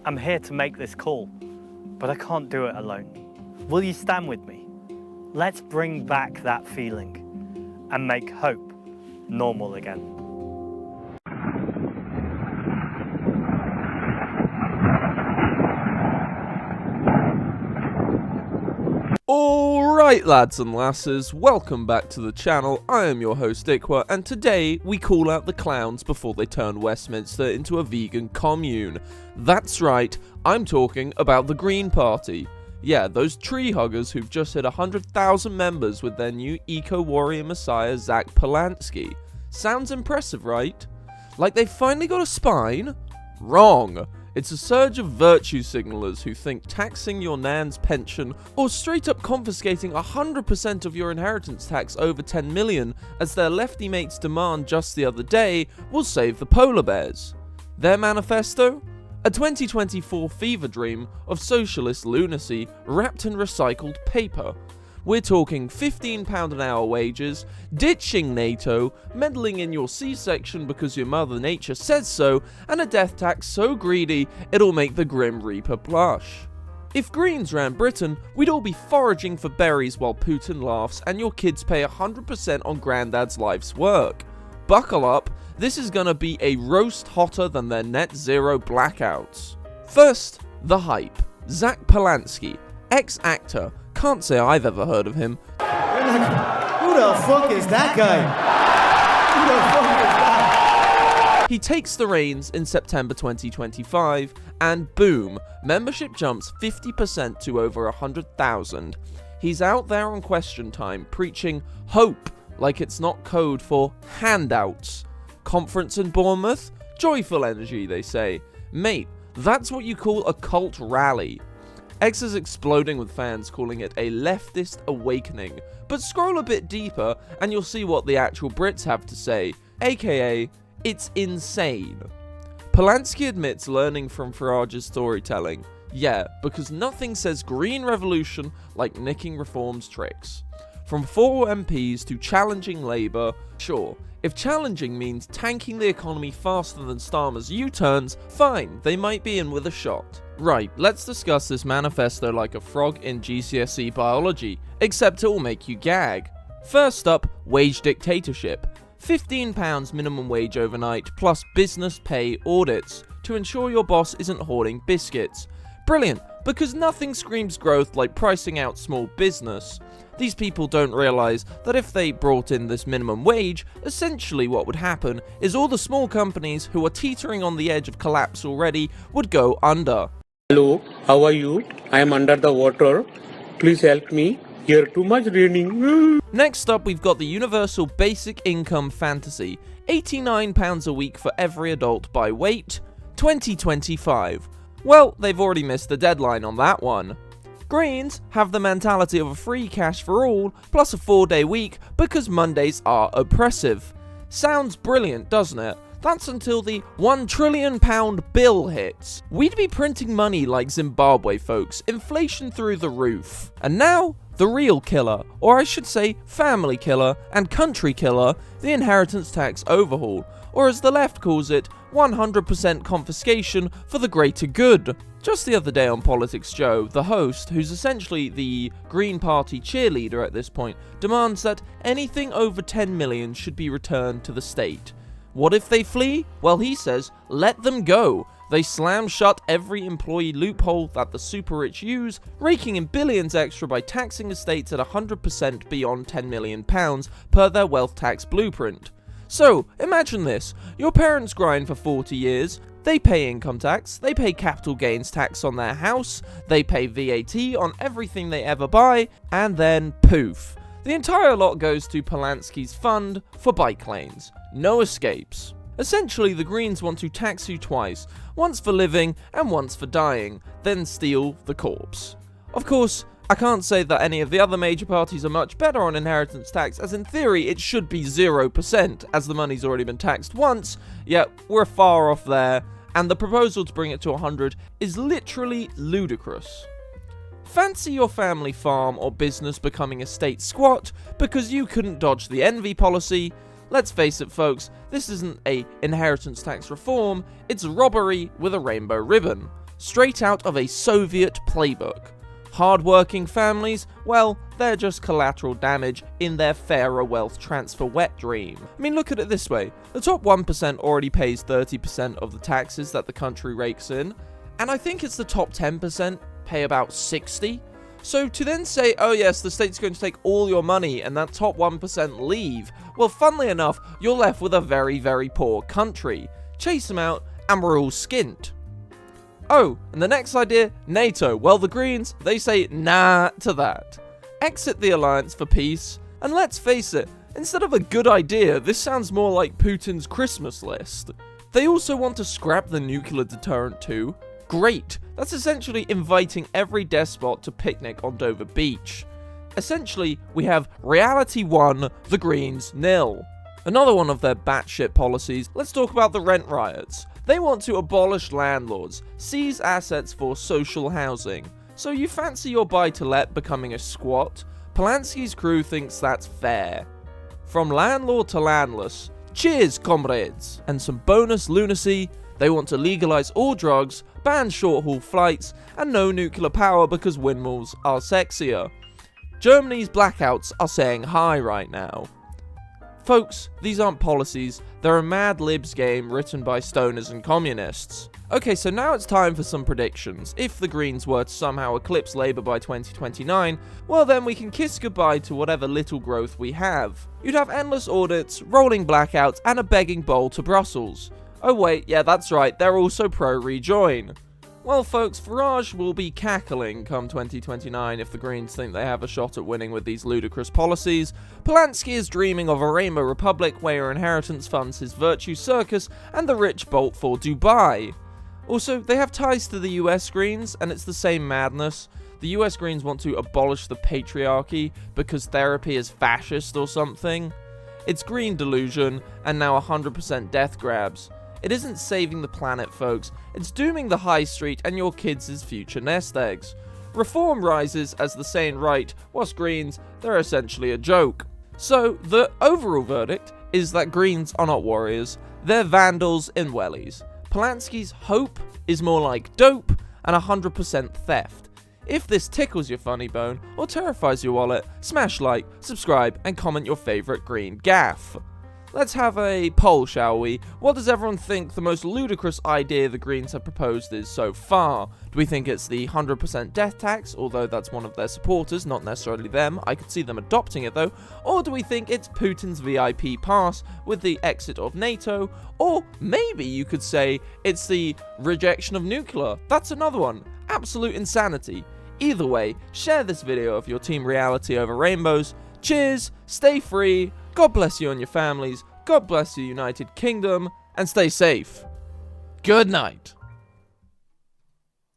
I'm here to make this call, but I can't do it alone. Will you stand with me? Let's bring back that feeling and make hope normal again. Alright lads and lasses, welcome back to the channel. I am your host IQUA, and today we call out the clowns before they turn Westminster into a vegan commune. That's right, I'm talking about the Green Party. Yeah, those tree huggers who've just hit 100,000 members with their new eco-warrior messiah Zack Polanski. Sounds impressive, right? Like they've finally got a spine? Wrong! It's a surge of virtue signalers who think taxing your nan's pension or straight up confiscating 100% of your inheritance tax over 10 million, as their lefty mates demand just the other day, will save the polar bears. Their manifesto? A 2024 fever dream of socialist lunacy wrapped in recycled paper. We're talking £15 an hour wages, ditching NATO, meddling in your C-section because your mother nature says so, and a death tax so greedy it'll make the Grim Reaper blush. If Greens ran Britain, we'd all be foraging for berries while Putin laughs and your kids pay 100% on Grandad's life's work. Buckle up, this is gonna be a roast hotter than their net zero blackouts. First, the hype. Zack Polanski, ex-actor. Can't say I've ever heard of him. Who the fuck is that guy? Who the fuck is that? He takes the reins in September 2025, and boom, membership jumps 50% to over 100,000. He's out there on Question Time preaching hope like it's not code for handouts. Conference in Bournemouth? Joyful energy, they say. Mate, that's what you call a cult rally. X is exploding with fans calling it a leftist awakening, but scroll a bit deeper and you'll see what the actual Brits have to say, aka, it's insane. Polanski admits learning from Farage's storytelling. Yeah, because nothing says green revolution like nicking reform's tricks. From 4 MPs to challenging Labour, sure, if challenging means tanking the economy faster than Starmer's U-turns, fine, they might be in with a shot. Right, let's discuss this manifesto like a frog in GCSE biology, except it will make you gag. First up, wage dictatorship. £15 minimum wage overnight plus business pay audits to ensure your boss isn't hoarding biscuits. Brilliant, because nothing screams growth like pricing out small business. These people don't realise that if they brought in this minimum wage, essentially what would happen is all the small companies who are teetering on the edge of collapse already would go under. Hello, how are you? I am under the water. Please help me. Here too much raining. Next up, we've got the universal basic income fantasy. £89 a week for every adult by weight. 2025. Well, they've already missed the deadline on that one. Greens have the mentality of a free cash for all, plus a 4-day week, because Mondays are oppressive. Sounds brilliant, doesn't it? That's until the £1 trillion bill hits. We'd be printing money like Zimbabwe, folks, inflation through the roof. And now, the real killer, or I should say family killer and country killer, the inheritance tax overhaul, or as the left calls it, 100% confiscation for the greater good. Just the other day on PoliticsJOE, the host, who's essentially the Green Party cheerleader at this point, demands that anything over 10 million should be returned to the state. What if they flee? Well, he says, let them go. They slam shut every employee loophole that the super rich use, raking in billions extra by taxing estates at 100% beyond £10 million per their wealth tax blueprint. So, imagine this, your parents grind for 40 years, they pay income tax, they pay capital gains tax on their house, they pay VAT on everything they ever buy, and then poof. The entire lot goes to Polanski's fund for bike lanes. No escapes. Essentially, the Greens want to tax you twice, once for living and once for dying, then steal the corpse. Of course, I can't say that any of the other major parties are much better on inheritance tax, as in theory it should be 0%, as the money's already been taxed once, yet we're far off there, and the proposal to bring it to 100 is literally ludicrous. Fancy your family farm or business becoming a state squat because you couldn't dodge the envy policy? Let's face it, folks, this isn't a inheritance tax reform, it's robbery with a rainbow ribbon. straight out of a Soviet playbook. Hard-working families, well, they're just collateral damage in their fairer wealth transfer wet dream. I mean, look at it this way. The top 1% already pays 30% of the taxes that the country rakes in, and I think it's the top 10% pay about 60%. So to then say, oh yes, the state's going to take all your money and that top 1% leave, well, funnily enough, you're left with a very, very poor country. Chase them out and we're all skint. Oh, and the next idea, NATO. Well, the Greens, they say nah to that. Exit the alliance for peace, and let's face it, instead of a good idea, this sounds more like Putin's Christmas list. They also want to scrap the nuclear deterrent too. Great, that's essentially inviting every despot to picnic on Dover Beach. Essentially, we have reality 1, the Greens 0. Another one of their batshit policies, let's talk about the rent riots. They want to abolish landlords, seize assets for social housing. So you fancy your buy-to-let becoming a squat? Polanski's crew thinks that's fair. From landlord to landless, cheers comrades! And some bonus lunacy, they want to legalize all drugs, ban short-haul flights, and no nuclear power because windmills are sexier. Germany's blackouts are saying hi right now. Folks, these aren't policies, they're a Mad Libs game written by stoners and communists. Okay, so now it's time for some predictions. If the Greens were to somehow eclipse Labour by 2029, well then we can kiss goodbye to whatever little growth we have. You'd have endless audits, rolling blackouts, and a begging bowl to Brussels. Oh wait, yeah that's right, they're also pro-rejoin. Well folks, Farage will be cackling come 2029 if the Greens think they have a shot at winning with these ludicrous policies. Polanski is dreaming of a rainbow republic where your inheritance funds his virtue circus and the rich bolt for Dubai. Also, they have ties to the US Greens and it's the same madness. The US Greens want to abolish the patriarchy because therapy is fascist or something. It's green delusion and now 100% death grabs. It isn't saving the planet, folks. It's dooming the high street and your kids' future nest eggs. Reform rises as the sane right, whilst Greens, they're essentially a joke. So, the overall verdict is that Greens are not warriors, they're vandals in wellies. Polanski's hope is more like dope and 100% theft. If this tickles your funny bone or terrifies your wallet, smash like, subscribe, and comment your favourite green gaffe. Let's have a poll, shall we? What does everyone think the most ludicrous idea the Greens have proposed is so far? Do we think it's the 100% death tax, although that's one of their supporters, not necessarily them? I could see them adopting it though. Or do we think it's Putin's VIP pass with the exit of NATO? Or maybe you could say it's the rejection of nuclear. That's another one. Absolute insanity. Either way, share this video of your team reality over rainbows. Cheers, stay free, God bless you and your families, God bless the United Kingdom, and stay safe. Good night.